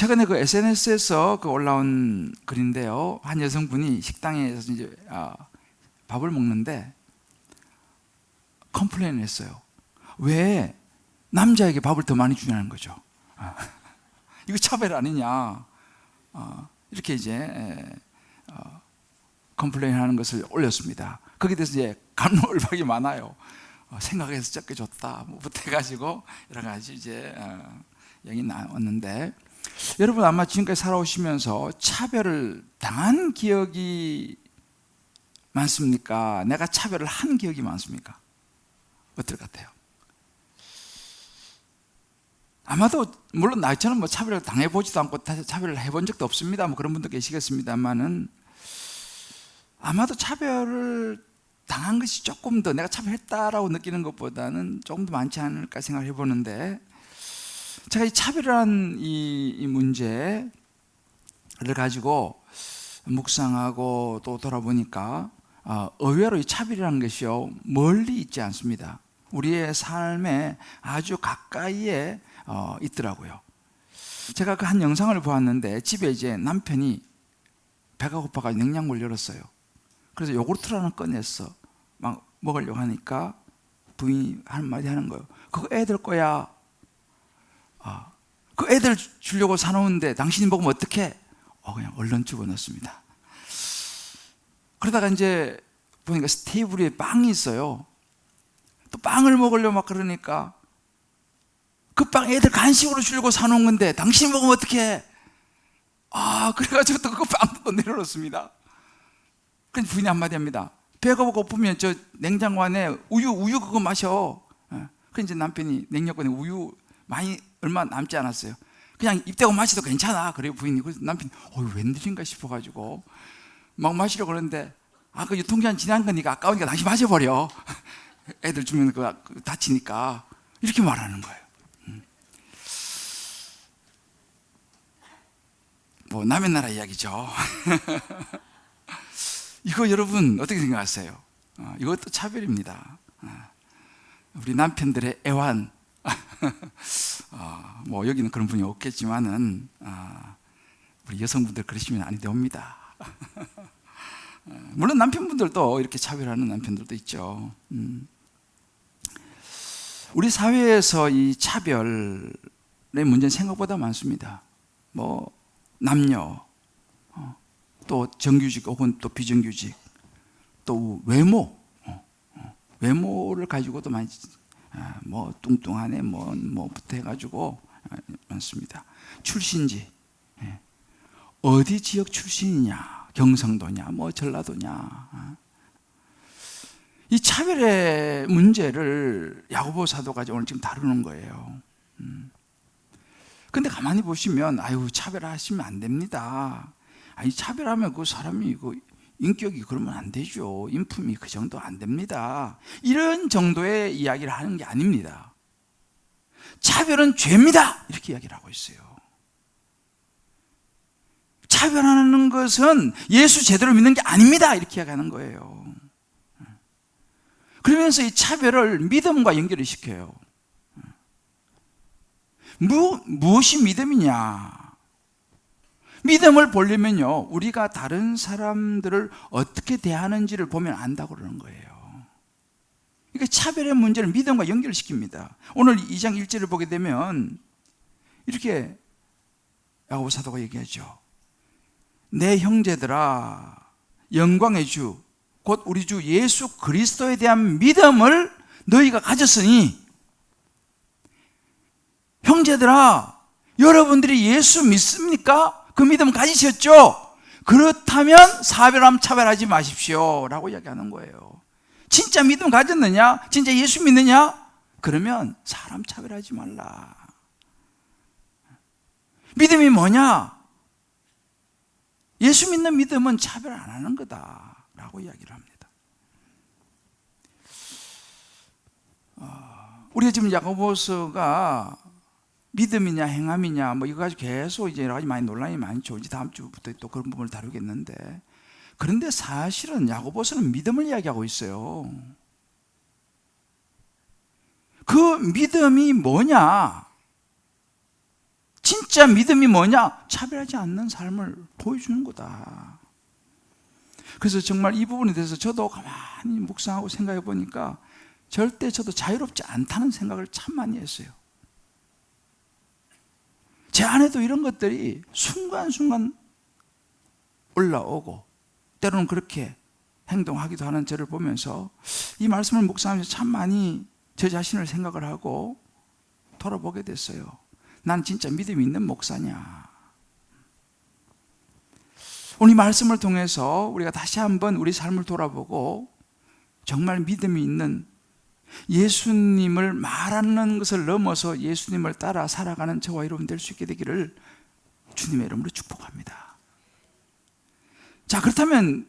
최근에 그 SNS에서 올라온 글인데요. 한 여성분이 식당에서 이제 밥을 먹는데 컴플레인을 했어요. 왜 남자에게 밥을 더 많이 주냐는 거죠. 이거 차별 아니냐. 이렇게 이제 컴플레인 하는 것을 올렸습니다. 거기에 대해서 이제 갑론을박이 많아요. 생각해서 적게 줬다. 뭐 해가지고 여러 가지 이제 얘기 나왔는데, 여러분 아마 지금까지 살아오시면서 차별을 당한 기억이 많습니까? 내가 차별을 한 기억이 많습니까? 어떨 것 같아요? 아마도 물론 나처럼 뭐 차별을 당해보지도 않고 차별을 해본 적도 없습니다. 뭐 그런 분도 계시겠습니다만은, 아마도 차별을 당한 것이 조금 더 내가 차별했다라고 느끼는 것보다는 조금 더 많지 않을까 생각을 해보는데, 제가 이 차별이라는 이 문제를 가지고 묵상하고 또 돌아보니까 의외로 이 차별이라는 것이요, 멀리 있지 않습니다. 우리의 삶에 아주 가까이에 있더라고요. 제가 그 한 영상을 보았는데, 집에 이제 남편이 배가 고파가 냉장고를 열었어요. 그래서 요구르트를 하나 꺼냈어. 막 먹으려고 하니까 부인이 한마디 하는 거예요. 그거 애들 거야. 그 애들 주려고 사놓은데 당신이 먹으면 어떡해? 그냥 얼른 집어넣습니다. 그러다가 이제 보니까 테이블 위에 빵이 있어요. 또 빵을 먹으려고 막 그러니까, 그 빵 애들 간식으로 주려고 사놓은 건데 당신이 먹으면 어떡해? 그래가지고 또 그 빵도 내려놓습니다. 그래서 부인이 한마디 합니다. 배가 고프면 저 냉장고 안에 우유 그거 마셔. 그래서 이제 남편이 냉장고에 우유 많이 얼마 남지 않았어요. 그냥 입 대고 마셔도 괜찮아. 그래요 부인이. 그래서 남편이 웬일인가 싶어가지고 막 마시려고 그러는데, 그 유통기한 지난 거니까 아까우니까 당신 마셔버려. 애들 주면 그거 다치니까. 이렇게 말하는 거예요. 뭐 남의 나라 이야기죠. 이거 여러분 어떻게 생각하세요? 이것도 차별입니다. 우리 남편들의 애완. 뭐 여기는 그런 분이 없겠지만은 우리 여성분들 그러시면 안 됩니다. 물론 남편분들도 이렇게 차별하는 남편들도 있죠. 우리 사회에서 이 차별의 문제는 생각보다 많습니다. 뭐 남녀, 또 정규직 혹은 또 비정규직, 또 외모를 가지고도 많이 뭐 뚱뚱하네 뭐부터 해가지고 많습니다. 출신지, 어디 지역 출신이냐, 경상도냐, 뭐 전라도냐. 이 차별의 문제를 야고보 사도가 오늘 지금 다루는 거예요. 근데 가만히 보시면 차별하시면 안 됩니다. 차별하면 그 사람이 인격이 그러면 안 되죠. 인품이 그 정도 안 됩니다. 이런 정도의 이야기를 하는 게 아닙니다. 차별은 죄입니다. 이렇게 이야기를 하고 있어요. 차별하는 것은 예수 제대로 믿는 게 아닙니다. 이렇게 이야기하는 거예요. 그러면서 이 차별을 믿음과 연결을 시켜요. 무엇이 믿음이냐? 믿음을 보려면요, 우리가 다른 사람들을 어떻게 대하는지를 보면 안다고 그러는 거예요. 그러니까 차별의 문제를 믿음과 연결시킵니다. 오늘 2장 1절을 보게 되면 이렇게 야고보 사도가 얘기하죠. 내 형제들아, 영광의 주 곧 우리 주 예수 그리스도에 대한 믿음을 너희가 가졌으니, 형제들아, 여러분들이 예수 믿습니까? 그 믿음 가지셨죠? 그렇다면 사별함 차별하지 마십시오 라고 이야기하는 거예요. 진짜 믿음 가졌느냐? 진짜 예수 믿느냐? 그러면 사람 차별하지 말라. 믿음이 뭐냐? 예수 믿는 믿음은 차별 안 하는 거다 라고 이야기를 합니다. 우리가 지금 야고보서가 믿음이냐 행함이냐 뭐 이거 가지고 계속 이제 여러 가지 많이 논란이 많죠. 이제 다음 주부터 또 그런 부분을 다루겠는데, 그런데 사실은 야고보서는 믿음을 이야기하고 있어요. 그 믿음이 뭐냐? 진짜 믿음이 뭐냐? 차별하지 않는 삶을 보여주는 거다. 그래서 정말 이 부분에 대해서 저도 가만히 묵상하고 생각해 보니까 절대 저도 자유롭지 않다는 생각을 참 많이 했어요. 제 안에도 이런 것들이 순간순간 올라오고 때로는 그렇게 행동하기도 하는 저를 보면서 이 말씀을 묵상하면서 참 많이 저 자신을 생각을 하고 돌아보게 됐어요. 난 진짜 믿음이 있는 목사냐? 오늘 이 말씀을 통해서 우리가 다시 한번 우리 삶을 돌아보고 정말 믿음이 있는 예수님을 말하는 것을 넘어서 예수님을 따라 살아가는 저와 여러분 될 수 있게 되기를 주님의 이름으로 축복합니다. 자, 그렇다면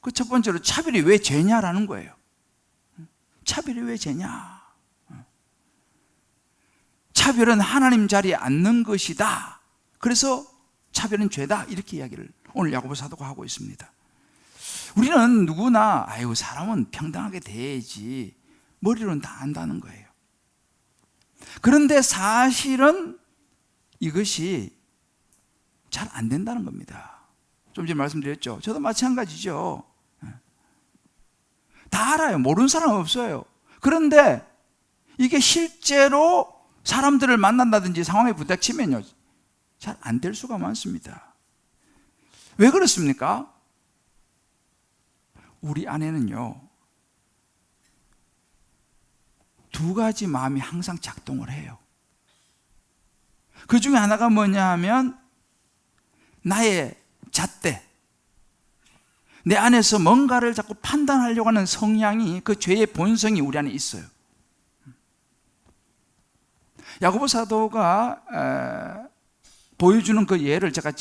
그 첫 번째로 차별이 왜 죄냐라는 거예요. 차별이 왜 죄냐? 차별은 하나님 자리에 앉는 것이다. 그래서 차별은 죄다. 이렇게 이야기를 오늘 야고보 사도가 하고 있습니다. 우리는 누구나 사람은 평등하게 대해야지 머리로는 다 안다는 거예요. 그런데 사실은 이것이 잘 안 된다는 겁니다. 좀 전에 말씀드렸죠. 저도 마찬가지죠. 다 알아요. 모르는 사람은 없어요. 그런데 이게 실제로 사람들을 만난다든지 상황에 부닥치면요, 잘 안 될 수가 많습니다. 왜 그렇습니까? 우리 안에는요, 두 가지 마음이 항상 작동을 해요. 그 중에 하나가 뭐냐 하면 나의 잣대, 내 안에서 뭔가를 자꾸 판단하려고 하는 성향이, 그 죄의 본성이 우리 안에 있어요. 야고보 사도가 보여주는 그 예를 제가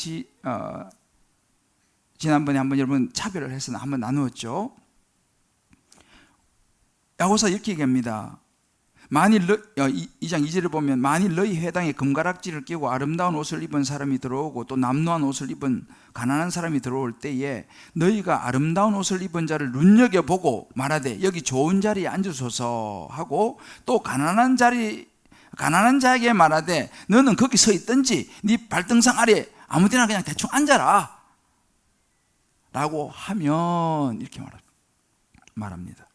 지난번에 한번 여러분 차별을 해서 한번 나누었죠. 야고보서 이렇게 얘기합니다. 만일 2장 2절을 보면 만일 너희 회당에 금가락지를 끼고 아름다운 옷을 입은 사람이 들어오고 또 남루한 옷을 입은 가난한 사람이 들어올 때에 너희가 아름다운 옷을 입은 자를 눈여겨보고 말하되 여기 좋은 자리에 앉으소서 하고 또 가난한 자에게 말하되 너는 거기 서 있든지 네 발등상 아래 아무데나 그냥 대충 앉아라 라고 하면 이렇게 말합니다.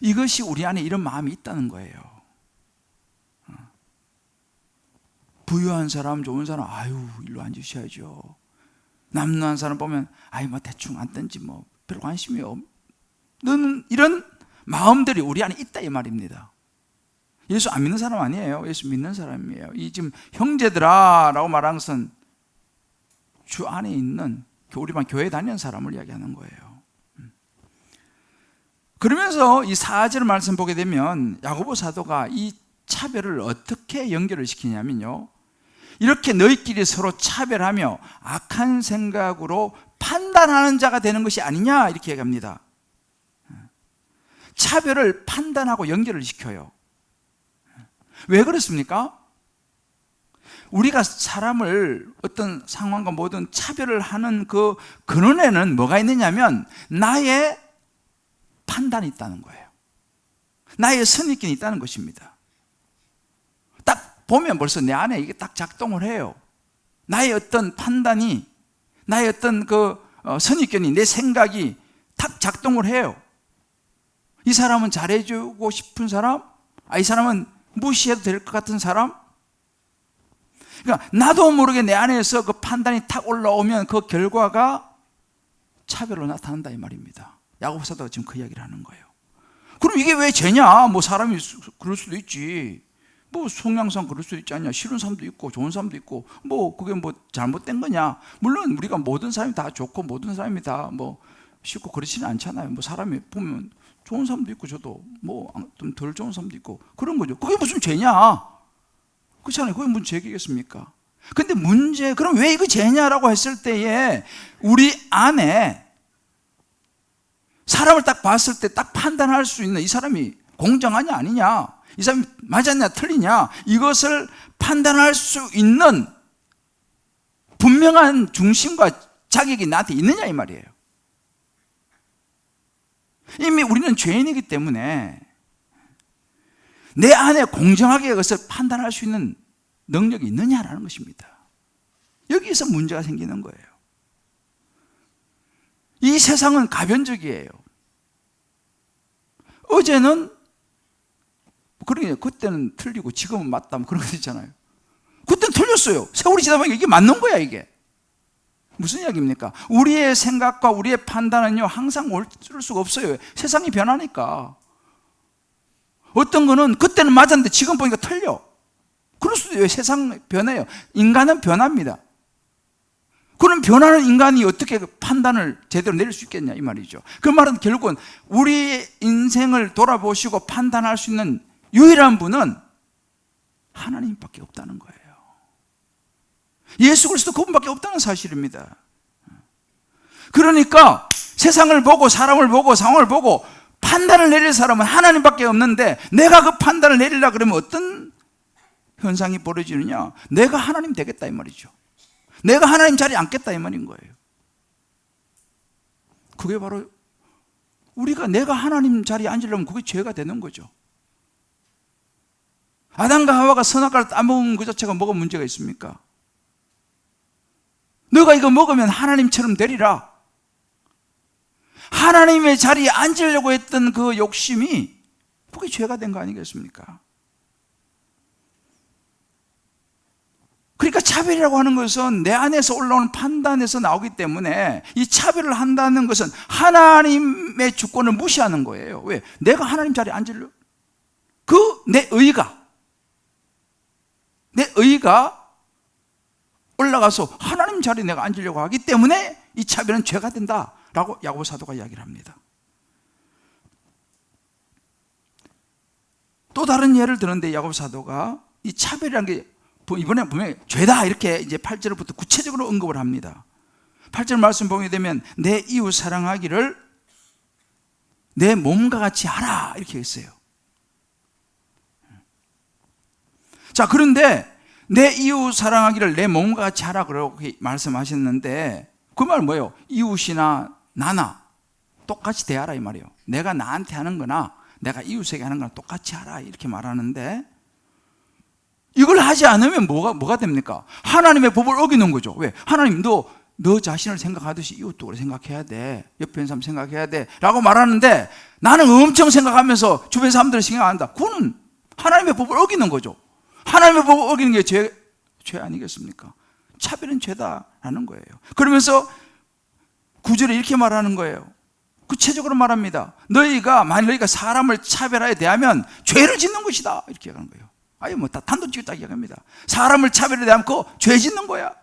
이것이 우리 안에 이런 마음이 있다는 거예요. 부유한 사람, 좋은 사람, 일로 앉으셔야죠. 남루한 사람 보면 대충 앉든지 별 관심이 없는 이런 마음들이 우리 안에 있다 이 말입니다. 예수 안 믿는 사람 아니에요. 예수 믿는 사람이에요. 이 지금 형제들아 라고 말하는 것은 주 안에 있는 우리만 교회 다니는 사람을 이야기하는 거예요. 그러면서 이 4절 말씀 보게 되면 야고보 사도가 이 차별을 어떻게 연결을 시키냐면요, 이렇게 너희끼리 서로 차별하며 악한 생각으로 판단하는 자가 되는 것이 아니냐 이렇게 얘기합니다. 차별을 판단하고 연결을 시켜요. 왜 그렇습니까? 우리가 사람을 어떤 상황과 모든 차별을 하는 그 근원에는 뭐가 있느냐면 나의 판단이 있다는 거예요. 나의 선입견이 있다는 것입니다. 딱 보면 벌써 내 안에 이게 딱 작동을 해요. 나의 어떤 판단이, 나의 어떤 그 선입견이, 내 생각이 딱 작동을 해요. 이 사람은 잘해주고 싶은 사람? 이 사람은 무시해도 될 것 같은 사람? 그러니까 나도 모르게 내 안에서 그 판단이 탁 올라오면 그 결과가 차별로 나타난다 이 말입니다. 야고보 사도가 지금 그 이야기를 하는 거예요. 그럼 이게 왜 죄냐? 사람이 그럴 수도 있지. 성향상 그럴 수도 있지 않냐? 싫은 사람도 있고 좋은 사람도 있고 그게 잘못된 거냐? 물론 우리가 모든 사람이 다 좋고 모든 사람이 다 싫고 그렇지는 않잖아요. 사람이 보면 좋은 사람도 있고 저도 좀 덜 좋은 사람도 있고 그런 거죠. 그게 무슨 죄냐? 그렇잖아요. 그게 무슨 죄겠습니까? 근데 그럼 왜 이거 죄냐라고 했을 때에 우리 안에 사람을 딱 봤을 때 딱 판단할 수 있는 이 사람이 공정하냐 아니냐, 이 사람이 맞았냐 틀리냐, 이것을 판단할 수 있는 분명한 중심과 자격이 나한테 있느냐 이 말이에요. 이미 우리는 죄인이기 때문에 내 안에 공정하게 그것을 판단할 수 있는 능력이 있느냐라는 것입니다. 여기에서 문제가 생기는 거예요. 이 세상은 가변적이에요. 어제는 그러니까 그때는 틀리고 지금은 맞다 뭐 그런 거 있잖아요. 그때는 틀렸어요. 세월이 지나다 보니까 이게 맞는 거야. 이게 무슨 이야기입니까? 우리의 생각과 우리의 판단은요 항상 옳을 수가 없어요. 세상이 변하니까. 어떤 거는 그때는 맞았는데 지금 보니까 틀려. 그럴 수도 있어요. 세상 변해요. 인간은 변합니다. 그럼 변하는 인간이 어떻게 판단을 제대로 내릴 수 있겠냐 이 말이죠. 그 말은 결국은 우리 인생을 돌아보시고 판단할 수 있는 유일한 분은 하나님밖에 없다는 거예요. 예수 그리스도 그분밖에 없다는 사실입니다. 그러니까 세상을 보고 사람을 보고 상황을 보고 판단을 내릴 사람은 하나님밖에 없는데, 내가 그 판단을 내리려고 그러면 어떤 현상이 벌어지느냐? 내가 하나님 되겠다 이 말이죠. 내가 하나님 자리에 앉겠다 이 말인 거예요. 그게 바로 우리가 내가 하나님 자리에 앉으려면 그게 죄가 되는 거죠. 아담과 하와가 선악과를 따먹은 그 자체가 뭐가 문제가 있습니까? 너가 이거 먹으면 하나님처럼 되리라. 하나님의 자리에 앉으려고 했던 그 욕심이 그게 죄가 된 거 아니겠습니까? 그러니까 차별이라고 하는 것은 내 안에서 올라오는 판단에서 나오기 때문에, 이 차별을 한다는 것은 하나님의 주권을 무시하는 거예요. 왜? 내가 하나님 자리에 앉으려? 내 의가 올라가서 하나님 자리에 내가 앉으려고 하기 때문에 이 차별은 죄가 된다라고 야고보 사도가 이야기를 합니다. 또 다른 예를 드는데 야고보 사도가 이 차별이라는 게 이번에 보면 죄다 이렇게 이제 8절부터 구체적으로 언급을 합니다. 8절 말씀 보게 되면 내 이웃 사랑하기를 내 몸과 같이 하라 이렇게 했어요. 자, 그런데 내 이웃 사랑하기를 내 몸과 같이 하라 그렇게 말씀하셨는데, 그 말 뭐예요? 이웃이나 나나 똑같이 대하라 이 말이에요. 내가 나한테 하는 거나 내가 이웃에게 하는 거나 똑같이 하라 이렇게 말하는데, 이걸 하지 않으면 뭐가 됩니까? 하나님의 법을 어기는 거죠. 왜? 하나님 너 자신을 생각하듯이 이웃도 그렇게 생각해야 돼. 옆에 있는 사람 생각해야 돼 라고 말하는데, 나는 엄청 생각하면서 주변 사람들을 신경 안 한다. 그거는 하나님의 법을 어기는 거죠. 하나님의 법을 어기는 게 죄 아니겠습니까? 차별은 죄다라는 거예요. 그러면서 9절에 이렇게 말하는 거예요. 구체적으로 말합니다. 만일 너희가 사람을 차별하여 대하면 죄를 짓는 것이다 이렇게 얘기하는 거예요. 아예 뭐 다 단도직입 딱 얘기합니다. 사람을 차별에 대하면 그거 죄 짓는 거야.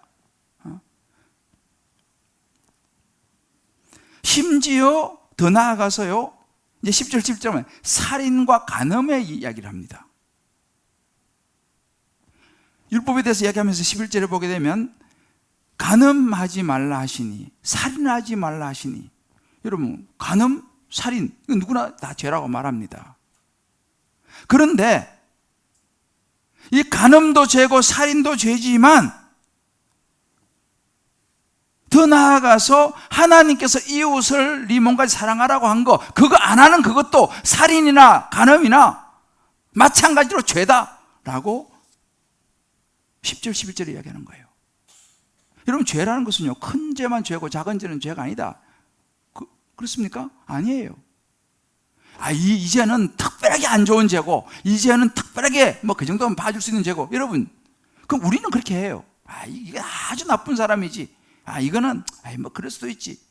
심지어 더 나아가서요, 이제 10절 11절은 살인과 간음의 이야기를 합니다. 율법에 대해서 이야기하면서 11절에 보게 되면 간음하지 말라 하시니, 살인하지 말라 하시니. 여러분, 간음, 살인 이건 누구나 다 죄라고 말합니다. 그런데 이 간음도 죄고 살인도 죄지만, 더 나아가서 하나님께서 이웃을 네 몸까지 사랑하라고 한 거, 그거 안 하는 그것도 살인이나 간음이나 마찬가지로 죄다라고 10절 11절에 이야기하는 거예요. 여러분, 죄라는 것은요, 큰 죄만 죄고 작은 죄는 죄가 아니다. 그렇습니까? 아니에요. 이제는 특별하게 안 좋은 죄고, 이제는 특별하게 그 정도면 봐줄 수 있는 죄고. 여러분, 그럼 우리는 그렇게 해요. 이게 아주 나쁜 사람이지. 이거는 그럴 수도 있지.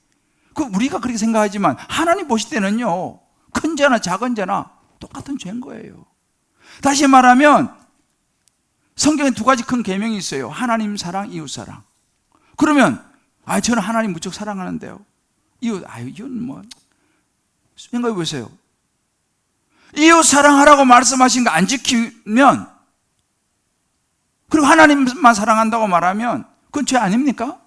우리가 그렇게 생각하지만 하나님 보실 때는요, 큰 죄나 작은 죄나 똑같은 죄인 거예요. 다시 말하면 성경에 두 가지 큰 계명이 있어요. 하나님 사랑, 이웃 사랑. 그러면 저는 하나님 무척 사랑하는데요, 이웃 이건 생각해 보세요. 이웃 사랑하라고 말씀하신 거 안 지키면, 그리고 하나님만 사랑한다고 말하면 그건 죄 아닙니까?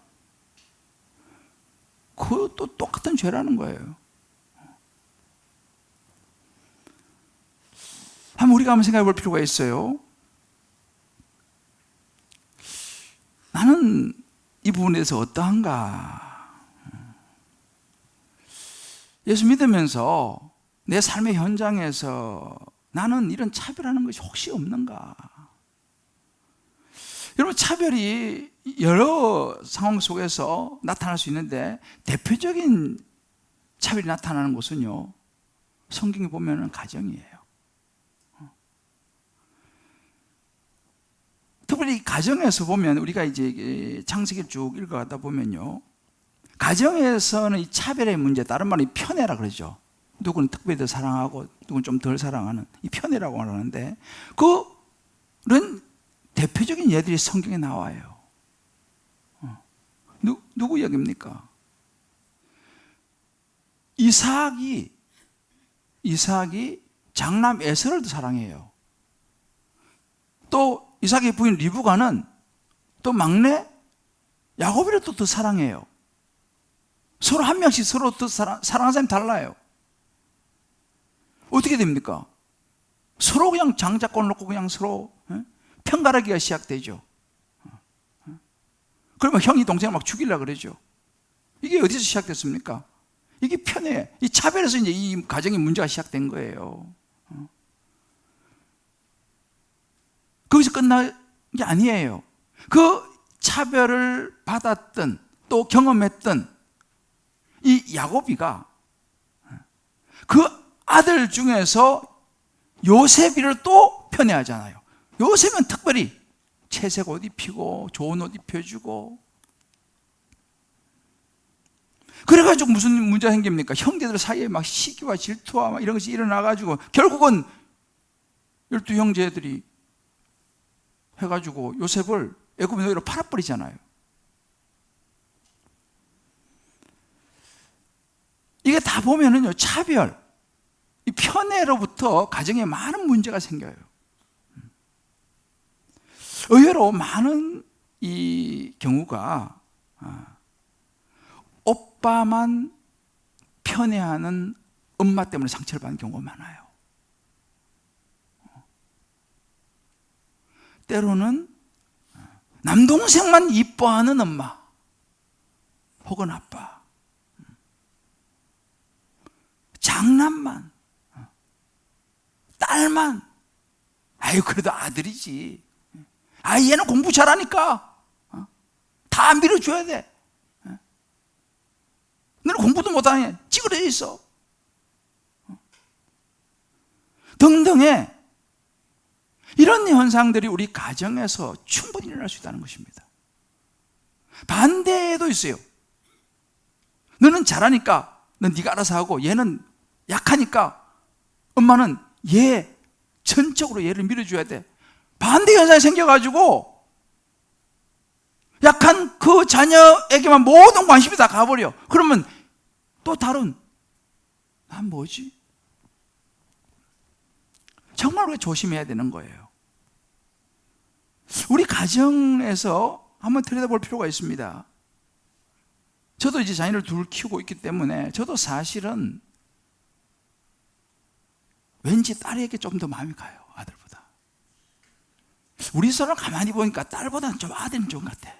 그것도 똑같은 죄라는 거예요. 우리가 한번 생각해 볼 필요가 있어요. 나는 이 부분에 대해서 어떠한가? 예수 믿으면서 내 삶의 현장에서 나는 이런 차별하는 것이 혹시 없는가? 여러분, 차별이 여러 상황 속에서 나타날 수 있는데 대표적인 차별이 나타나는 곳은요, 성경에 보면은 가정이에요. 특별히 가정에서 보면, 우리가 이제 창세기를 쭉 읽어가다 보면요, 가정에서는 이 차별의 문제, 다른 말은 편애라 그러죠. 누구는 특별히 더 사랑하고 누구는 좀 덜 사랑하는 이 편애라고 말하는데, 그런 대표적인 예들이 성경에 나와요. 누구 이야기입니까? 이삭이 장남 에서를 더 사랑해요. 또 이삭의 부인 리브가는 또 막내 야곱이를 또 더 사랑해요. 서로 한 명씩 서로 더 사랑하는 사람이 달라요. 어떻게 됩니까? 서로 그냥 장자권 놓고 그냥 서로 편가르기가 시작되죠. 그러면 형이 동생을 막 죽이려고 그러죠. 이게 어디서 시작됐습니까? 이게 편해. 이 차별에서 이제 이 가정의 문제가 시작된 거예요. 거기서 끝난 게 아니에요. 그 차별을 받았던 또 경험했던 이 야곱이가 그 아들 중에서 요셉이를 또 편애하잖아요. 요셉은 특별히 채색 옷 입히고 좋은 옷 입혀주고, 그래가지고 무슨 문제가 생깁니까? 형제들 사이에 막 시기와 질투와 막 이런 것이 일어나가지고 결국은 12형제들이 해가지고 요셉을 애굽 노예로 팔아버리잖아요. 이게 다 보면은요, 차별, 이 편애로부터 가정에 많은 문제가 생겨요. 의외로 많은 이 경우가 오빠만 편애하는 엄마 때문에 상처를 받는 경우가 많아요. 때로는 남동생만 이뻐하는 엄마 혹은 아빠, 장남만, 딸만, 아유 그래도 아들이지, 아 얘는 공부 잘하니까 다 밀어줘야 돼, 너는 공부도 못하니 찌그러져 있어, 등등의 이런 현상들이 우리 가정에서 충분히 일어날 수 있다는 것입니다. 반대도 있어요. 너는 잘하니까 넌 네가 알아서 하고, 얘는 약하니까 엄마는 얘 전적으로 얘를 밀어줘야 돼. 반대 현상이 생겨가지고 약한 그 자녀에게만 모든 관심이 다 가버려. 그러면 또 다른, 난 뭐지? 정말 우리가 조심해야 되는 거예요. 우리 가정에서 한번 들여다볼 필요가 있습니다. 저도 이제 자녀를 둘 키우고 있기 때문에 저도 사실은 왠지 딸에게 좀 더 마음이 가요, 아들보다. 우리 서로 가만히 보니까 딸보다는 좀 아들은 좋은 것 같아.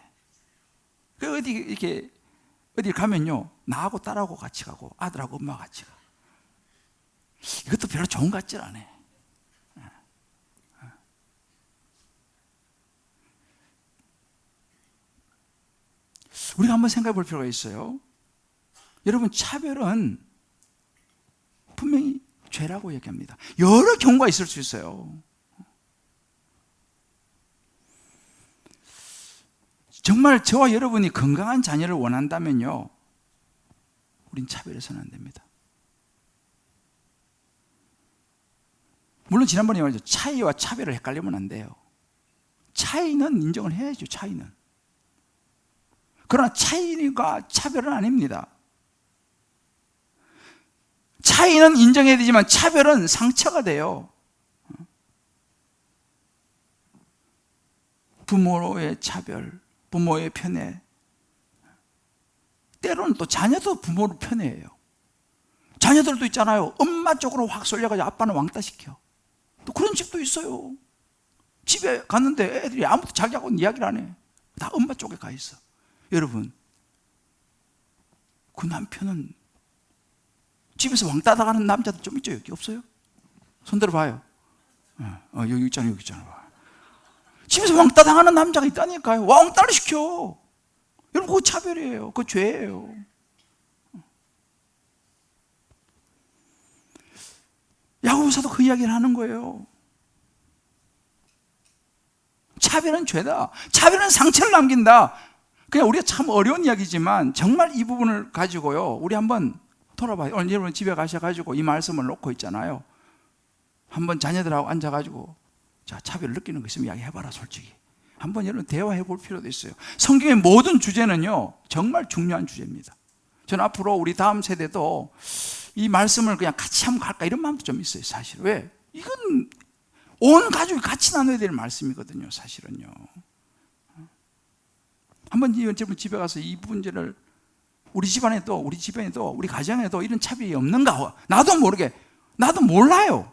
그 어디 가면요, 나하고 딸하고 같이 가고 아들하고 엄마가 같이 가. 이것도 별로 좋은 것 같질 않아. 우리가 한번 생각해 볼 필요가 있어요. 여러분, 차별은 분명히 죄라고 얘기합니다. 여러 경우가 있을 수 있어요. 정말 저와 여러분이 건강한 자녀를 원한다면요, 우린 차별해서는 안 됩니다. 물론 지난번에 말했죠, 차이와 차별을 헷갈리면 안 돼요. 차이는 인정을 해야죠, 차이는. 그러나 차이가 차별은 아닙니다. 차이는 인정해야 되지만 차별은 상처가 돼요. 부모의 차별, 부모의 편애, 때로는 또 자녀도 부모를 편애해요. 자녀들도 있잖아요, 엄마 쪽으로 확 쏠려가지고 아빠는 왕따시켜. 또 그런 집도 있어요. 집에 갔는데 애들이 아무도 자기하고는 이야기를 안 해. 다 엄마 쪽에 가 있어. 여러분, 그 남편은 집에서 왕따 당하는 남자도 좀 있죠? 여기 없어요? 손 들어봐요. 여기 있잖아, 여기 있잖아. 집에서 왕따 당하는 남자가 있다니까요. 왕따를 시켜. 여러분, 그거 차별이에요. 그거 죄예요. 야고보서도 그 이야기를 하는 거예요. 차별은 죄다. 차별은 상처를 남긴다. 그냥 우리가 참 어려운 이야기지만 정말 이 부분을 가지고요, 우리 한번 돌아봐요. 오늘 여러분 집에 가셔가지고 이 말씀을 놓고 있잖아요. 한번 자녀들하고 앉아가지고 자, 차별을 느끼는 거 있으면 이야기해봐라. 솔직히 한번 여러분 대화해 볼 필요도 있어요. 성경의 모든 주제는요 정말 중요한 주제입니다. 저는 앞으로 우리 다음 세대도 이 말씀을 그냥 같이 한번 갈까 이런 마음도 좀 있어요. 사실 왜? 이건 온 가족이 같이 나눠야 될 말씀이거든요. 사실은요. 한번 여러분 집에 가서 이 문제를 우리 집안에도 우리 가정에도 이런 차별이 없는가? 나도 모르게, 나도 몰라요.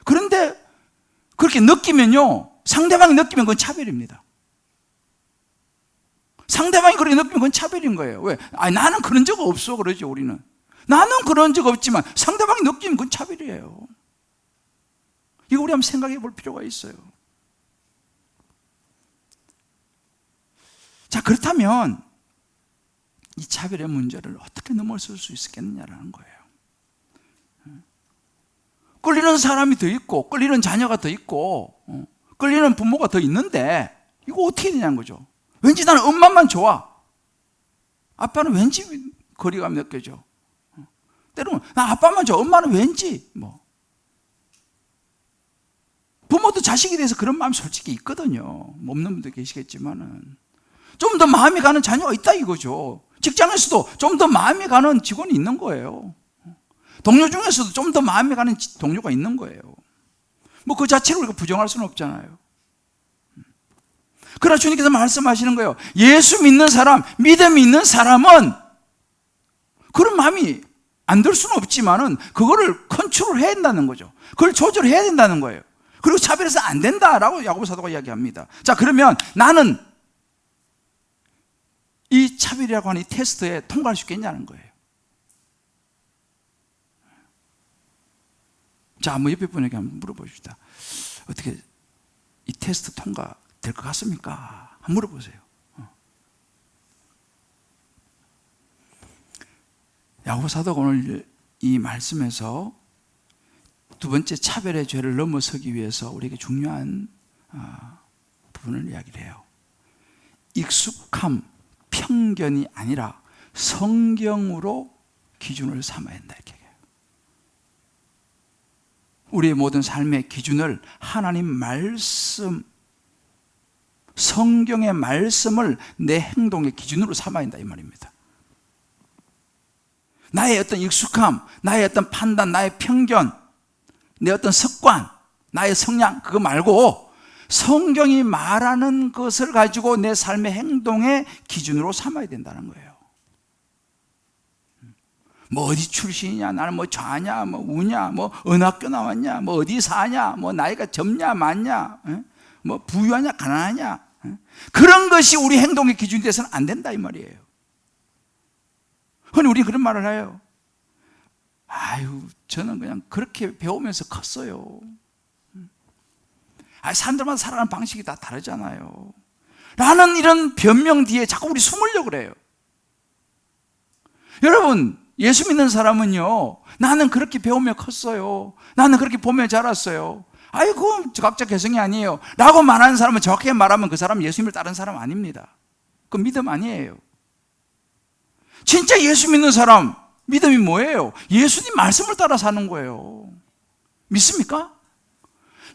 그런데 그렇게 느끼면요, 상대방이 느끼면 그건 차별입니다. 상대방이 그렇게 느끼면 그건 차별인 거예요. 왜? 나는 그런 적 없어 그러죠. 우리는 나는 그런 적 없지만 상대방이 느끼면 그건 차별이에요. 이거 우리 한번 생각해 볼 필요가 있어요. 자, 그렇다면 이 차별의 문제를 어떻게 넘어설 수 있겠느냐라는 거예요. 끌리는 사람이 더 있고 끌리는 자녀가 더 있고 끌리는 부모가 더 있는데 이거 어떻게 되냐는 거죠. 왠지 나는 엄마만 좋아. 아빠는 왠지 거리감이 느껴져. 때로는 나 아빠만 좋아. 엄마는 왠지 뭐. 부모도 자식에 대해서 그런 마음이 솔직히 있거든요. 없는 분도 계시겠지만은 좀 더 마음이 가는 자녀가 있다 이거죠. 직장에서도 좀 더 마음이 가는 직원이 있는 거예요. 동료 중에서도 좀 더 마음이 가는 동료가 있는 거예요. 뭐 그 자체를 우리가 부정할 수는 없잖아요. 그러나 주님께서 말씀하시는 거예요. 예수 믿는 사람, 믿음이 있는 사람은 그런 마음이 안 들 수는 없지만은 그거를 컨트롤해야 된다는 거죠. 그걸 조절해야 된다는 거예요. 그리고 차별해서 안 된다라고 야고보 사도가 이야기합니다. 자, 그러면 나는 이 차별이라고 하는 이 테스트에 통과할 수 있겠냐는 거예요. 자, 한번 옆에 분에게 한번 물어보십시다. 어떻게 이 테스트 통과될 것 같습니까? 한번 물어보세요. 야고보 사도가 오늘 이 말씀에서 두 번째 차별의 죄를 넘어서기 위해서 우리에게 중요한 부분을 이야기를 해요. 익숙함, 편견이 아니라 성경으로 기준을 삼아야 한다 이렇게 얘기해요. 우리의 모든 삶의 기준을 하나님 말씀, 성경의 말씀을 내 행동의 기준으로 삼아야 한다 이 말입니다. 나의 어떤 익숙함, 나의 어떤 판단, 나의 편견, 내 어떤 습관, 나의 성향 그거 말고 성경이 말하는 것을 가지고 내 삶의 행동의 기준으로 삼아야 된다는 거예요. 뭐 어디 출신이냐, 나는 뭐 좌냐, 뭐 우냐, 뭐 어느 학교 나왔냐, 뭐 어디 사냐, 뭐 나이가 젊냐 많냐, 뭐 부유하냐 가난하냐, 그런 것이 우리 행동의 기준이 돼서는 안 된다 이 말이에요. 흔히 우리 그런 말을 해요. 아유, 저는 그냥 그렇게 배우면서 컸어요. 사람들마다 살아가는 방식이 다 다르잖아요. 라는 이런 변명 뒤에 자꾸 우리 숨으려고 그래요. 여러분, 예수 믿는 사람은요, 나는 그렇게 배우며 컸어요. 나는 그렇게 보며 자랐어요. 아이고, 각자 개성이 아니에요. 라고 말하는 사람은 정확하게 말하면 그 사람은 예수님을 따르는 사람 아닙니다. 그건 믿음 아니에요. 진짜 예수 믿는 사람, 믿음이 뭐예요? 예수님 말씀을 따라 사는 거예요. 믿습니까?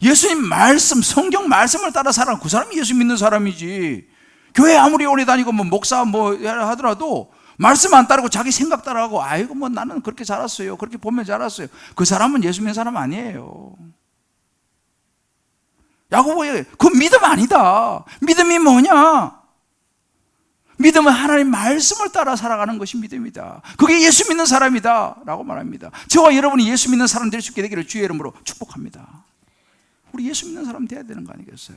예수님 말씀, 성경 말씀을 따라 살아는 그 사람이 예수 믿는 사람이지. 교회 아무리 오래 다니고 뭐 목사 뭐 하더라도 말씀 안 따르고 자기 생각 따라하고 아이고 뭐 나는 그렇게 자랐어요. 그렇게 보면 자랐어요. 그 사람은 예수 믿는 사람 아니에요. 야고보에 그 믿음 아니다. 믿음이 뭐냐? 믿음은 하나님 말씀을 따라 살아가는 것이 믿음이다. 그게 예수 믿는 사람이다 라고 말합니다. 저와 여러분이 예수 믿는 사람 될 수 있게 되기를 주의 이름으로 축복합니다. 우리 예수 믿는 사람 돼야 되는 거 아니겠어요?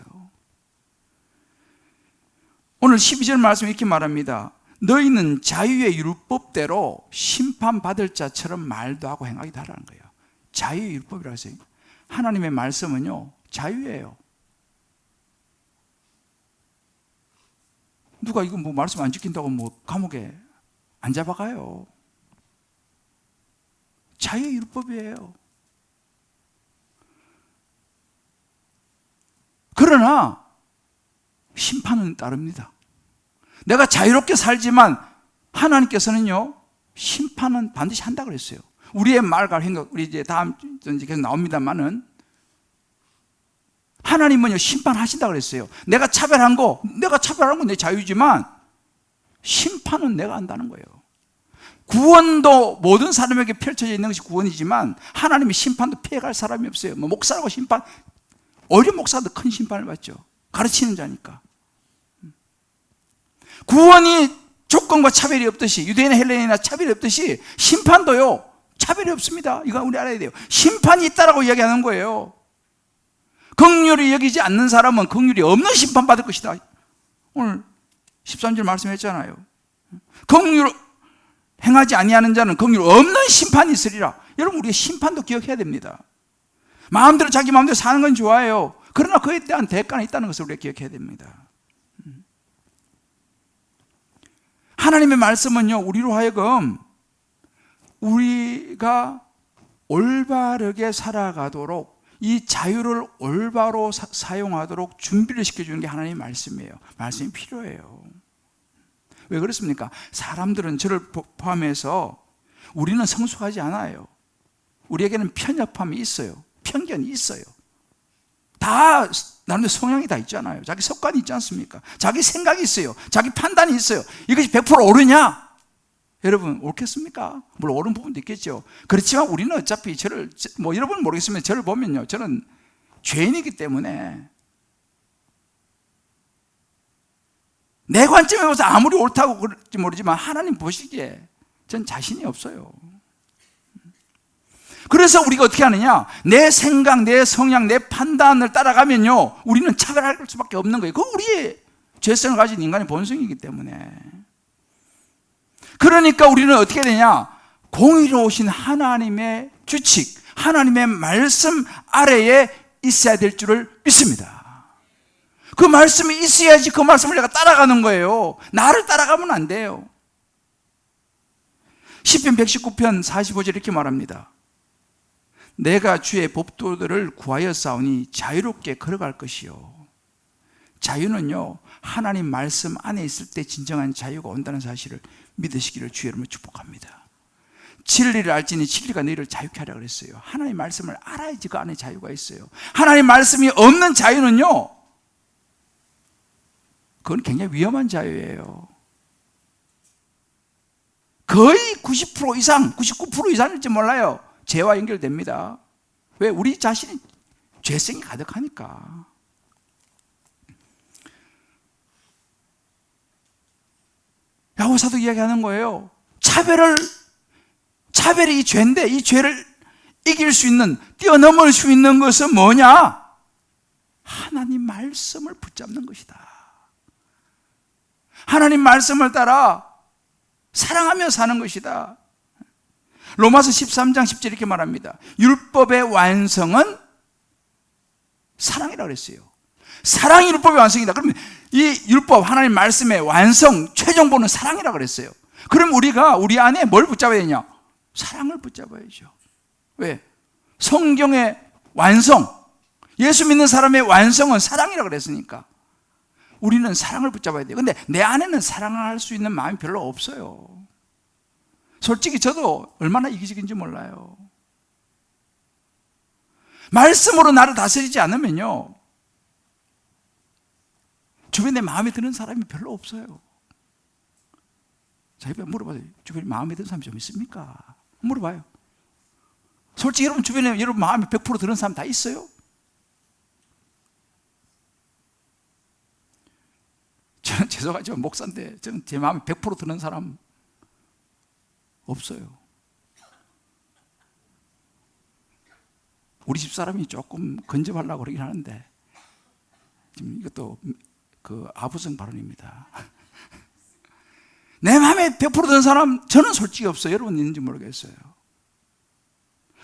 오늘 12절 말씀 이렇게 말합니다. 너희는 자유의 율법대로 심판받을 자처럼 말도 하고 행하기도 하라는 거예요. 자유의 율법이라고 해서 하나님의 말씀은요, 자유예요. 누가 이거 뭐 말씀 안 지킨다고 뭐 감옥에 안 잡아가요. 자유의 율법이에요. 그러나 심판은 따릅니다. 내가 자유롭게 살지만 하나님께서는요, 심판은 반드시 한다 그랬어요. 우리의 말과 행동, 우리 이제 다음 이제 계속 나옵니다만은 하나님은요, 심판하신다 그랬어요. 내가 차별한 건 내 자유지만 심판은 내가 한다는 거예요. 구원도 모든 사람에게 펼쳐져 있는 것이 구원이지만 하나님이 심판도 피해갈 사람이 없어요. 뭐 목사라고 심판, 오히려 목사도 큰 심판을 받죠. 가르치는 자니까. 구원이 조건과 차별이 없듯이, 유대인이나 헬레인이나 차별이 없듯이 심판도요, 차별이 없습니다. 이거 우리 알아야 돼요. 심판이 있다라고 이야기하는 거예요. 긍휼히 여기지 않는 사람은 긍휼이 없는 심판 받을 것이다. 오늘 13절 말씀했잖아요. 긍휼 행하지 아니하는 자는 긍휼 없는 심판이 있으리라. 여러분, 우리의 심판도 기억해야 됩니다. 마음대로 자기 마음대로 사는 건 좋아요. 그러나 그에 대한 대가는 있다는 것을 우리가 기억해야 됩니다. 하나님의 말씀은요, 우리로 하여금 우리가 올바르게 살아가도록, 이 자유를 올바로 사용하도록 준비를 시켜주는 게 하나님의 말씀이에요. 말씀이 필요해요. 왜 그렇습니까? 사람들은 저를 포함해서 우리는 성숙하지 않아요. 우리에게는 편협함이 있어요. 편견이 있어요. 다 나름대로 성향이 다 있잖아요. 자기 습관이 있지 않습니까? 자기 생각이 있어요. 자기 판단이 있어요. 이것이 100% 옳으냐? 여러분, 옳겠습니까? 물론 옳은 부분도 있겠죠. 그렇지만 우리는 어차피 뭐 여러분은 모르겠으면 저를 보면요, 저는 죄인이기 때문에 내 관점에 봐서 아무리 옳다고 그럴지 모르지만 하나님 보시기에 전 자신이 없어요. 그래서 우리가 어떻게 하느냐? 내 생각, 내 성향, 내 판단을 따라가면요, 우리는 차별할 수밖에 없는 거예요. 그건 우리의 죄성을 가진 인간의 본성이기 때문에. 그러니까 우리는 어떻게 되냐? 공의로우신 하나님의 규칙, 하나님의 말씀 아래에 있어야 될 줄을 믿습니다. 그 말씀이 있어야지 그 말씀을 내가 따라가는 거예요. 나를 따라가면 안 돼요. 시편 119편 45절 이렇게 말합니다. 내가 주의 법도들을 구하여 싸우니 자유롭게 걸어갈 것이요. 자유는요, 하나님 말씀 안에 있을 때 진정한 자유가 온다는 사실을 믿으시기를 주의 이름으로 축복합니다. 진리를 알지니 진리가 너희를 자유케 하라 그랬어요. 하나님 말씀을 알아야지 그 안에 자유가 있어요. 하나님 말씀이 없는 자유는요, 그건 굉장히 위험한 자유예요. 거의 90% 이상, 99% 이상일지 몰라요. 죄와 연결됩니다. 왜? 우리 자신이 죄성이 가득하니까. 야고보서도 이야기하는 거예요. 차별이 이 죄인데, 이 죄를 이길 수 있는, 뛰어넘을 수 있는 것은 뭐냐? 하나님 말씀을 붙잡는 것이다. 하나님 말씀을 따라 사랑하며 사는 것이다. 로마서 13장 10절 이렇게 말합니다. 율법의 완성은 사랑이라고 그랬어요. 사랑이 율법의 완성이다. 그러면 이 율법, 하나님 말씀의 완성, 최종본은 사랑이라고 그랬어요. 그럼 우리가 우리 안에 뭘 붙잡아야 되냐? 사랑을 붙잡아야죠. 왜? 성경의 완성, 예수 믿는 사람의 완성은 사랑이라고 그랬으니까 우리는 사랑을 붙잡아야 돼요. 근데 내 안에는 사랑을 할 수 있는 마음이 별로 없어요. 솔직히 저도 얼마나 이기적인지 몰라요. 말씀으로 나를 다스리지 않으면요, 주변에 마음에 드는 사람이 별로 없어요. 자, 물어봐요. 주변에 마음에 드는 사람이 좀 있습니까? 물어봐요. 솔직히 여러분 주변에 여러분 마음에 100% 드는 사람 다 있어요? 저는 죄송하지만 목사인데 저는 제 마음에 100% 드는 사람 없어요. 우리 집 사람이 조금 건접하려고 그러긴 하는데 지금 이것도 그 아부성 발언입니다. 내 마음에 100% 드는 사람 저는 솔직히 없어요. 여러분 있는지 모르겠어요.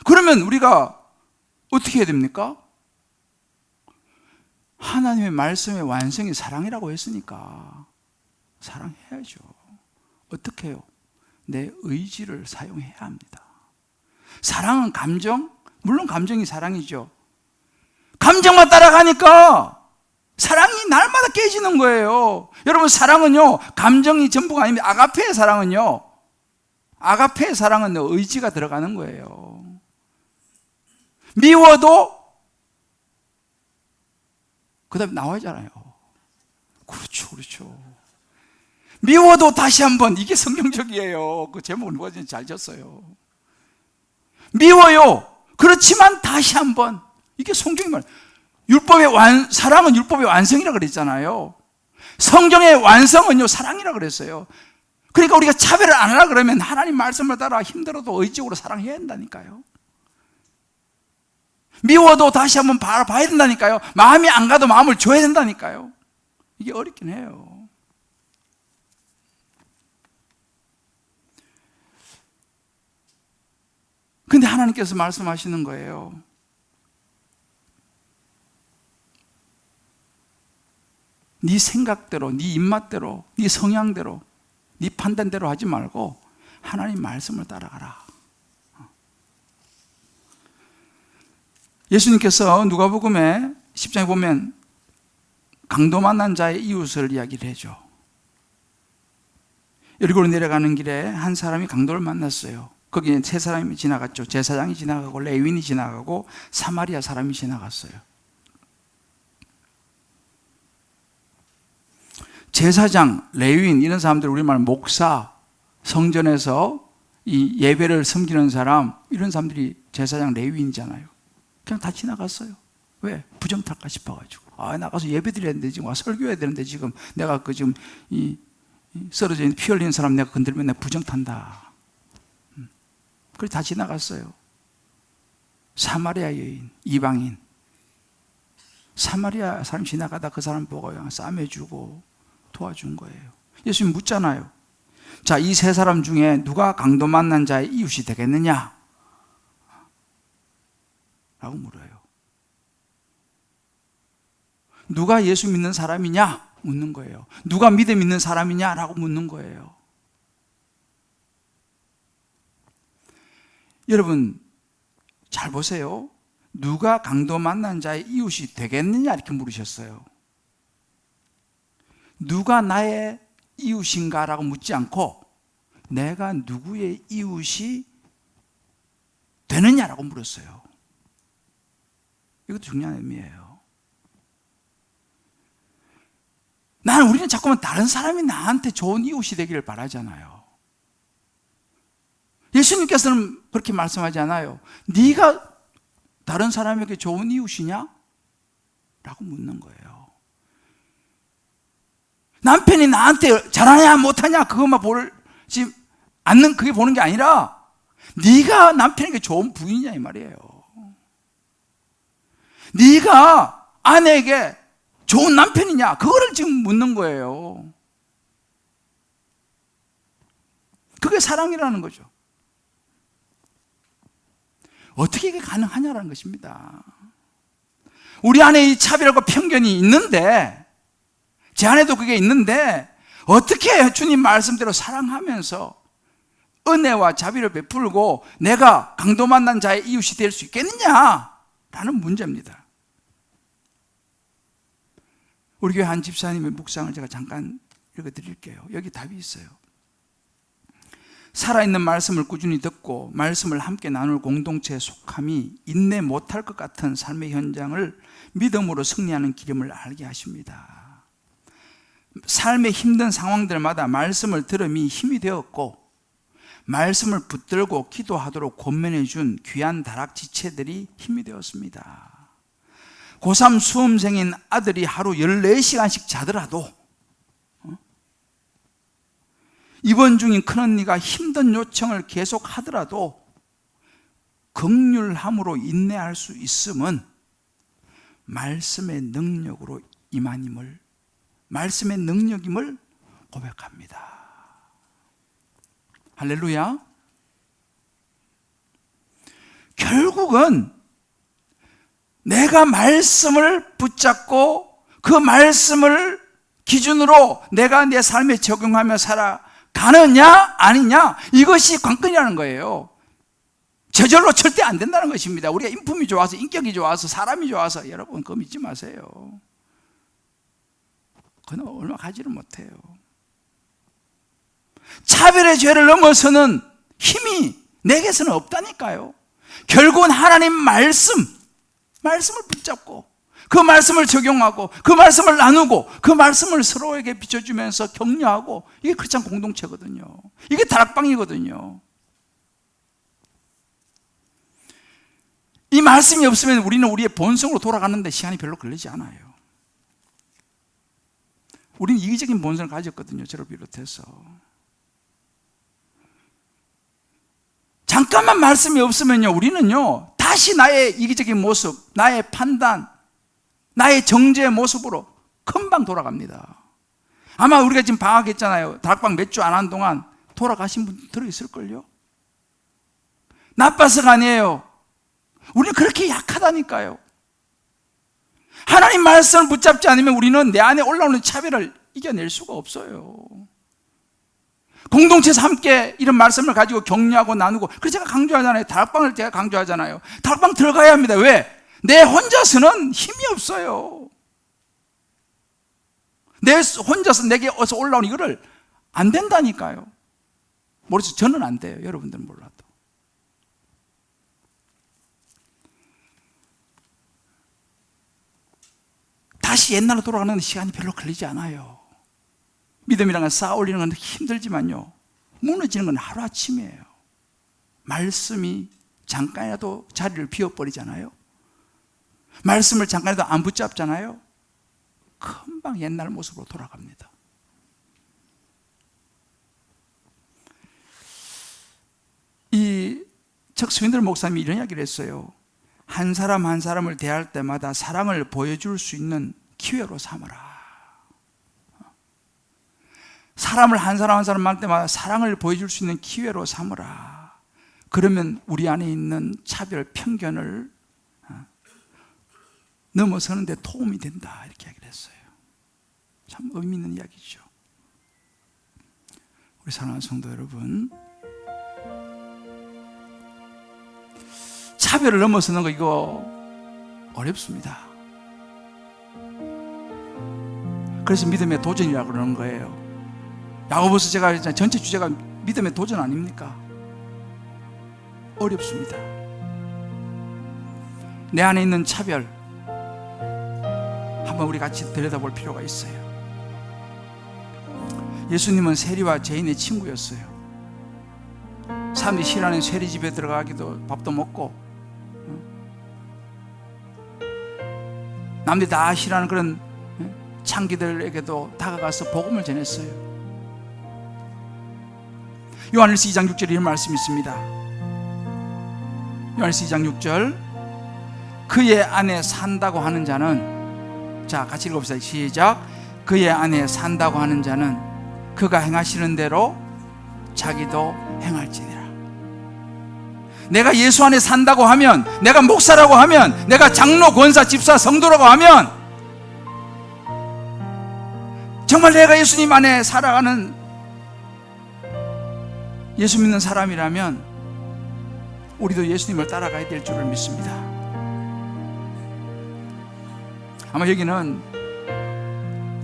그러면 우리가 어떻게 해야 됩니까? 하나님의 말씀의 완성이 사랑이라고 했으니까 사랑해야죠. 어떻게 해요? 내 의지를 사용해야 합니다. 사랑은 감정? 물론 감정이 사랑이죠. 감정만 따라가니까 사랑이 날마다 깨지는 거예요. 여러분, 사랑은요, 감정이 전부가 아닙니다. 아가페의 사랑은요, 아가페의 사랑은 의지가 들어가는 거예요. 미워도 그 다음에 나와야잖아요. 그렇죠. 미워도 다시 한번, 이게 성경적이에요. 그 제목은 누가 잘 졌어요. 미워요. 그렇지만 다시 한번. 이게 성경이 말. 사랑은 율법의 완성이라 그랬잖아요. 성경의 완성은요, 사랑이라 그랬어요. 그러니까 우리가 차별을 안 하라 그러면 하나님 말씀을 따라 힘들어도 의지적으로 사랑해야 한다니까요. 미워도 다시 한번 봐야 된다니까요. 마음이 안 가도 마음을 줘야 된다니까요. 이게 어렵긴 해요. 근데 하나님께서 말씀하시는 거예요. 네 생각대로, 네 입맛대로, 네 성향대로, 네 판단대로 하지 말고 하나님 말씀을 따라가라. 예수님께서 누가복음에 10장에 보면 강도 만난 자의 이웃을 이야기를 해줘. 여리고로 내려가는 길에 한 사람이 강도를 만났어요. 거기에 세 사람이 지나갔죠. 제사장이 지나가고 레위인이 지나가고 사마리아 사람이 지나갔어요. 제사장, 레위인 이런 사람들, 우리말 목사, 성전에서 이 예배를 섬기는 사람, 이런 사람들이 제사장, 레위인이잖아요. 그냥 다 지나갔어요. 왜? 부정탈까 싶어가지고. 나가서 예배 드려야 되는데, 지금 설교해야 되는데, 지금 내가 지금 쓰러져 있는 피 흘리는 사람 내가 건들면 내가 부정탄다. 그래서 다 지나갔어요. 사마리아 여인, 이방인. 사마리아 사람 지나가다 그 사람 보고 싸매주고 도와준 거예요. 예수님 묻잖아요. 자, 이 세 사람 중에 누가 강도 만난 자의 이웃이 되겠느냐? 라고 물어요. 누가 예수 믿는 사람이냐? 묻는 거예요. 누가 믿음 있는 사람이냐? 라고 묻는 거예요. 여러분, 잘 보세요. 누가 강도 만난 자의 이웃이 되겠느냐? 이렇게 물으셨어요. 누가 나의 이웃인가? 라고 묻지 않고 내가 누구의 이웃이 되느냐라고 물었어요. 이것도 중요한 의미예요. 우리는 자꾸만 다른 사람이 나한테 좋은 이웃이 되기를 바라잖아요. 예수님께서는 그렇게 말씀하지 않아요. 네가 다른 사람에게 좋은 이웃이냐? 라고 묻는 거예요. 남편이 나한테 잘하냐 못하냐 그것만 보지 않는, 그게 보는 게 아니라 네가 남편에게 좋은 부인이냐 이 말이에요. 네가 아내에게 좋은 남편이냐 그거를 지금 묻는 거예요. 그게 사랑이라는 거죠. 어떻게 이게 가능하냐라는 것입니다. 우리 안에 이 차별과 편견이 있는데, 제 안에도 그게 있는데 어떻게 주님 말씀대로 사랑하면서 은혜와 자비를 베풀고 내가 강도 만난 자의 이웃이 될 수 있겠느냐라는 문제입니다. 우리 교회 한 집사님의 묵상을 제가 잠깐 읽어드릴게요. 여기 답이 있어요. 살아있는 말씀을 꾸준히 듣고 말씀을 함께 나눌 공동체에 속함이 인내 못할 것 같은 삶의 현장을 믿음으로 승리하는 기름을 알게 하십니다. 삶의 힘든 상황들마다 말씀을 들음이 힘이 되었고 말씀을 붙들고 기도하도록 권면해 준 귀한 다락지체들이 힘이 되었습니다. 고3 수험생인 아들이 하루 14시간씩 자더라도 입원 중인 큰언니가 힘든 요청을 계속 하더라도 긍휼함으로 인내할 수 있음은 말씀의 능력으로 임함임을, 말씀의 능력임을 고백합니다. 할렐루야. 결국은 내가 말씀을 붙잡고 그 말씀을 기준으로 내가 내 삶에 적용하며 살아가느냐 아니냐, 이것이 관건이라는 거예요. 저절로 절대 안 된다는 것입니다. 우리가 인품이 좋아서, 인격이 좋아서, 사람이 좋아서, 여러분 그거 믿지 마세요. 그건 얼마 가지를 못해요. 차별의 죄를 넘어서는 힘이 내게서는 없다니까요. 결국은 하나님 말씀을 붙잡고 그 말씀을 적용하고 그 말씀을 나누고 그 말씀을 서로에게 비춰주면서 격려하고, 이게 크리스찬 공동체거든요. 이게 다락방이거든요. 이 말씀이 없으면 우리는 우리의 본성으로 돌아가는데 시간이 별로 걸리지 않아요. 우리는 이기적인 본성을 가졌거든요, 저를 비롯해서. 잠깐만 말씀이 없으면요, 우리는요 다시 나의 이기적인 모습, 나의 판단, 나의 정죄의 모습으로 금방 돌아갑니다. 아마 우리가 지금 방학했잖아요. 다락방 몇 주 안 한 동안 돌아가신 분 들어있을걸요. 나빠서가 아니에요. 우리는 그렇게 약하다니까요. 하나님 말씀을 붙잡지 않으면 우리는 내 안에 올라오는 차별을 이겨낼 수가 없어요. 공동체에서 함께 이런 말씀을 가지고 격려하고 나누고, 그래서 제가 강조하잖아요. 다락방을 제가 강조하잖아요. 다락방 들어가야 합니다. 왜? 내 혼자서는 힘이 없어요. 내 혼자서 내게 어서 올라오는 이거를 안 된다니까요. 모르겠어요. 저는 안 돼요. 여러분들은 몰라도. 다시 옛날로 돌아가는 시간이 별로 걸리지 않아요. 믿음이란 건 쌓아 올리는 건 힘들지만요, 무너지는 건 하루아침이에요. 말씀이 잠깐이라도 자리를 비워버리잖아요. 말씀을 잠깐이라도 안 붙잡잖아요. 금방 옛날 모습으로 돌아갑니다. 이 척스윈들 목사님이 이런 이야기를 했어요. 한 사람 한 사람을 대할 때마다 사랑을 보여줄 수 있는 기회로 삼아라. 사람을 한 사람 한 사람 만날 때마다 사랑을 보여줄 수 있는 기회로 삼으라. 그러면 우리 안에 있는 차별, 편견을 넘어서는 데 도움이 된다, 이렇게 이야기를 했어요. 참 의미 있는 이야기죠. 우리 사랑하는 성도 여러분, 차별을 넘어서는 거 이거 어렵습니다. 그래서 믿음의 도전이라고 그러는 거예요. 야고보서 제가 전체 주제가 믿음의 도전 아닙니까? 어렵습니다. 내 안에 있는 차별 한번 우리 같이 들여다볼 필요가 있어요. 예수님은 세리와 죄인의 친구였어요. 사람들이 싫어하는 세리 집에 들어가기도, 밥도 먹고, 남들이 다 싫어하는 그런 창기들에게도 다가가서 복음을 전했어요. 요한일서 2장 6절에 이런 말씀이 있습니다. 요한일서 2장 6절, 그의 안에 산다고 하는 자는, 자 같이 읽어봅시다. 시작. 그의 안에 산다고 하는 자는 그가 행하시는 대로 자기도 행할지니라. 내가 예수 안에 산다고 하면, 내가 목사라고 하면, 내가 장로, 권사, 집사, 성도라고 하면, 정말 내가 예수님 안에 살아가는 예수 믿는 사람이라면 우리도 예수님을 따라가야 될 줄을 믿습니다. 아마 여기는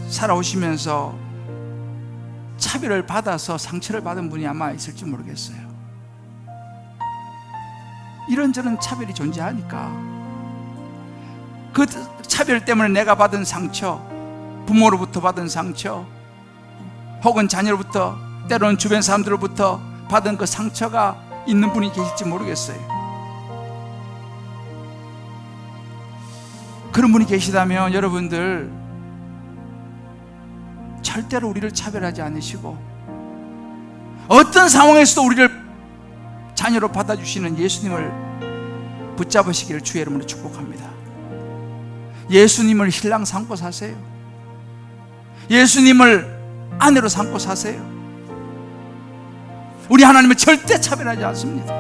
살아오시면서 차별을 받아서 상처를 받은 분이 아마 있을지 모르겠어요. 이런저런 차별이 존재하니까 그 차별 때문에 내가 받은 상처, 부모로부터 받은 상처, 혹은 자녀로부터, 때로는 주변 사람들로부터 받은 그 상처가 있는 분이 계실지 모르겠어요. 그런 분이 계시다면 여러분들 절대로 우리를 차별하지 않으시고, 어떤 상황에서도 우리를 자녀로 받아주시는 예수님을 붙잡으시기를 주의 이름으로 축복합니다. 예수님을 신랑 삼고 사세요. 예수님을 아내로 삼고 사세요. 우리 하나님은 절대 차별하지 않습니다.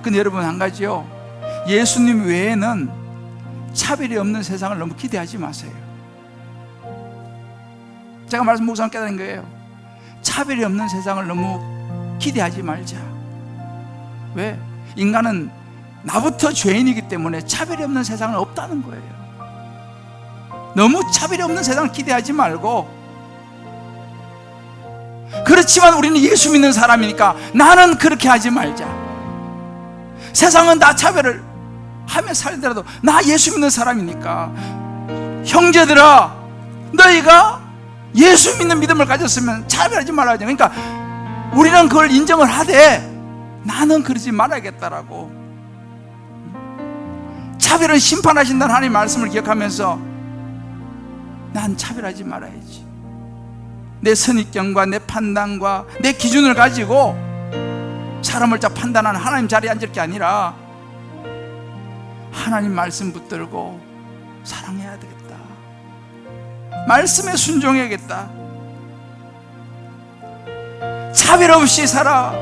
근데 여러분 한 가지요, 예수님 외에는 차별이 없는 세상을 너무 기대하지 마세요. 제가 말씀 묵상 깨달은 거예요. 차별이 없는 세상을 너무 기대하지 말자. 왜? 인간은 나부터 죄인이기 때문에 차별이 없는 세상은 없다는 거예요. 너무 차별이 없는 세상을 기대하지 말고, 그렇지만 우리는 예수 믿는 사람이니까 나는 그렇게 하지 말자. 세상은 나 차별을 하며 살더라도 나 예수 믿는 사람이니까, 형제들아 너희가 예수 믿는 믿음을 가졌으면 차별하지 말아야 돼. 그러니까 우리는 그걸 인정을 하되 나는 그러지 말아야겠다라고. 차별은 심판하신다는 하나님의 말씀을 기억하면서 난 차별하지 말아야지. 내 선입견과 내 판단과 내 기준을 가지고 사람을 판단하는 하나님 자리에 앉을 게 아니라 하나님 말씀 붙들고 사랑해야 되겠다. 말씀에 순종해야겠다. 차별 없이 살아.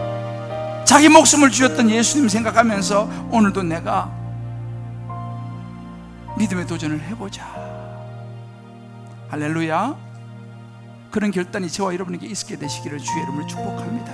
자기 목숨을 주셨던 예수님 생각하면서 오늘도 내가 믿음의 도전을 해보자. 할렐루야. 그런 결단이 저와 여러분에게 있게 되시기를 주의 이름으로 축복합니다.